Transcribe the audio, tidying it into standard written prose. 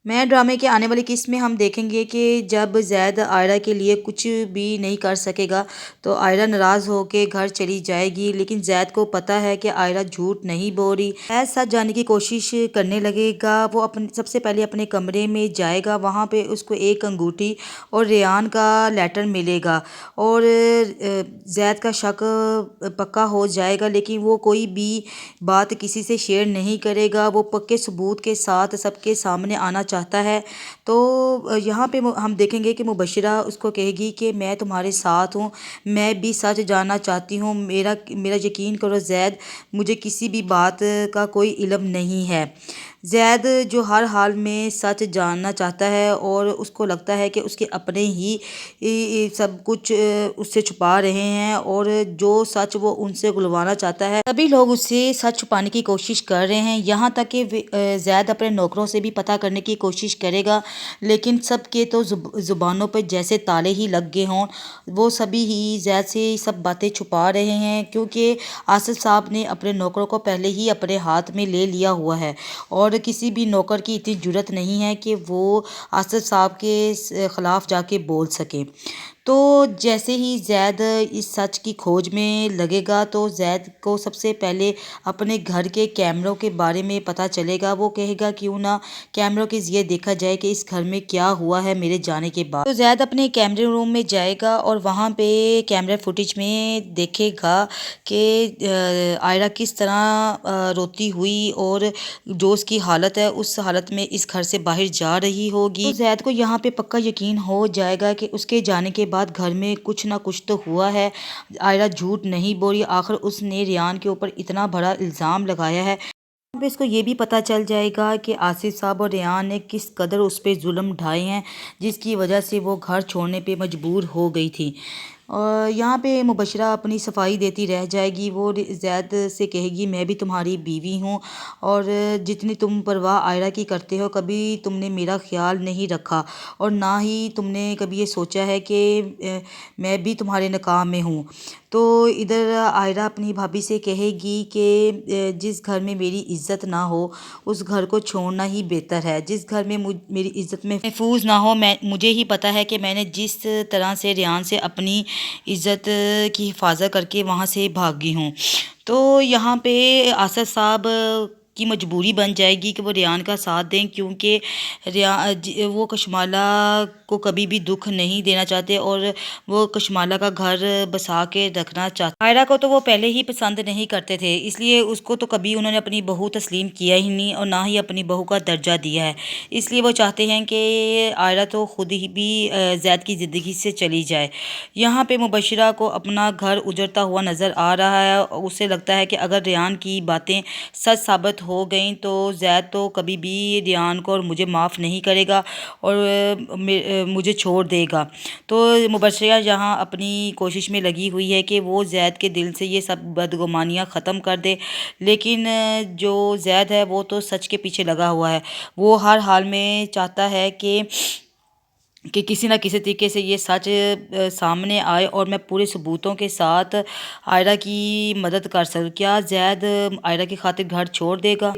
میں ڈرامے کے آنے والی قسط میں ہم دیکھیں گے کہ جب زید عائرہ کے لیے کچھ بھی نہیں کر سکے گا تو عائرہ ناراض ہو کے گھر چلی جائے گی، لیکن زید کو پتہ ہے کہ عائرہ جھوٹ نہیں بول رہی۔ زید سچ جاننے کی کوشش کرنے لگے گا۔ وہ سب سے پہلے اپنے کمرے میں جائے گا، وہاں پہ اس کو ایک انگوٹھی اور ریان کا لیٹر ملے گا اور زید کا شک پکا ہو جائے گا، لیکن وہ کوئی بھی بات کسی سے شیئر نہیں کرے گا۔ وہ پکے ثبوت کے ساتھ سب کے سامنے آنا چاہتا ہے۔ تو یہاں پہ ہم دیکھیں گے کہ مبشرہ اس کو کہے گی کہ میں تمہارے ساتھ ہوں، میں بھی سچ جاننا چاہتی ہوں، میرا یقین کرو زید، مجھے کسی بھی بات کا کوئی علم نہیں ہے۔ زید جو ہر حال میں سچ جاننا چاہتا ہے اور اس کو لگتا ہے کہ اس کے اپنے ہی سب کچھ اس سے چھپا رہے ہیں اور جو سچ وہ ان سے گلوانا چاہتا ہے، سبھی لوگ اس سے سچ چھپانے کی کوشش کر رہے ہیں، یہاں تک کہ زید اپنے نوکروں سے بھی پتہ کرنے کی کوشش کرے گا، لیکن سب کے تو زبانوں پہ جیسے تالے ہی لگ گئے ہوں، وہ سبھی ہی زید سے سب باتیں چھپا رہے ہیں، کیونکہ آصف صاحب نے اپنے نوکروں کو پہلے ہی اپنے ہاتھ میں لے لیا ہوا ہے اور کسی بھی نوکر کی اتنی جرأت نہیں ہے کہ وہ آصف صاحب کے خلاف جا کے بول سکے۔ تو جیسے ہی زید اس سچ کی کھوج میں لگے گا تو زید کو سب سے پہلے اپنے گھر کے کیمروں کے بارے میں پتہ چلے گا۔ وہ کہے گا کیوں نہ کیمروں کے ذریعے دیکھا جائے کہ اس گھر میں کیا ہوا ہے میرے جانے کے بعد۔ تو زید اپنے کیمرے روم میں جائے گا اور وہاں پہ کیمرے فوٹیج میں دیکھے گا کہ عائرہ کس طرح روتی ہوئی اور جو اس کی حالت ہے اس حالت میں اس گھر سے باہر جا رہی ہوگی۔ تو زید کو یہاں پہ پکا یقین ہو جائے گا کہ اس کے جانے کے بعد گھر میں کچھ نہ کچھ تو ہوا ہے، عائرہ جھوٹ نہیں بولی، آخر اس نے ریان کے اوپر اتنا بڑا الزام لگایا ہے۔ یہاں پہ اس کو یہ بھی پتہ چل جائے گا کہ آصف صاحب اور ریان نے کس قدر اس پہ ظلم ڈھائے ہیں، جس کی وجہ سے وہ گھر چھوڑنے پہ مجبور ہو گئی تھی۔ اور یہاں پہ مبشرہ اپنی صفائی دیتی رہ جائے گی۔ وہ زید سے کہے گی میں بھی تمہاری بیوی ہوں اور جتنی تم پرواہ عائرہ کی کرتے ہو، کبھی تم نے میرا خیال نہیں رکھا اور نہ ہی تم نے کبھی یہ سوچا ہے کہ میں بھی تمہارے نکاح میں ہوں۔ تو ادھر عائرہ اپنی بھابھی سے کہے گی کہ جس گھر میں میری عزت نہ ہو اس گھر کو چھوڑنا ہی بہتر ہے، جس گھر میں میری عزت محفوظ نہ ہو، مجھے ہی پتہ ہے کہ میں نے جس طرح سے ریان سے اپنی عزت کی حفاظت کر کے وہاں سے بھاگی ہوں۔ تو یہاں پہ آصف صاحب کی مجبوری بن جائے گی کہ وہ ریان کا ساتھ دیں، کیونکہ وہ کشمالہ کو کبھی بھی دکھ نہیں دینا چاہتے اور وہ کشمالہ کا گھر بسا کے رکھنا چاہتے۔ عائرہ کو تو وہ پہلے ہی پسند نہیں کرتے تھے، اس لیے اس کو تو کبھی انہوں نے اپنی بہو تسلیم کیا ہی نہیں اور نہ ہی اپنی بہو کا درجہ دیا ہے، اس لیے وہ چاہتے ہیں کہ عائرہ تو خود ہی بھی زید کی زندگی سے چلی جائے۔ یہاں پہ مبشرہ کو اپنا گھر اجڑتا ہوا نظر آ رہا ہے، اسے لگتا ہے کہ اگر ریان کی باتیں سچ ثابت ہو گئیں تو زید تو کبھی بھی ریان کو اور مجھے معاف نہیں کرے گا اور مجھے چھوڑ دے گا۔ تو مبشرہ یہاں اپنی کوشش میں لگی ہوئی ہے کہ وہ زید کے دل سے یہ سب بدگمانیاں ختم کر دے، لیکن جو زید ہے وہ تو سچ کے پیچھے لگا ہوا ہے۔ وہ ہر حال میں چاہتا ہے کہ کسی نہ کسی طریقے سے یہ سچ سامنے آئے اور میں پورے ثبوتوں کے ساتھ عائرہ کی مدد کر سکوں۔ کیا زید عائرہ کی خاطر گھر چھوڑ دے گا؟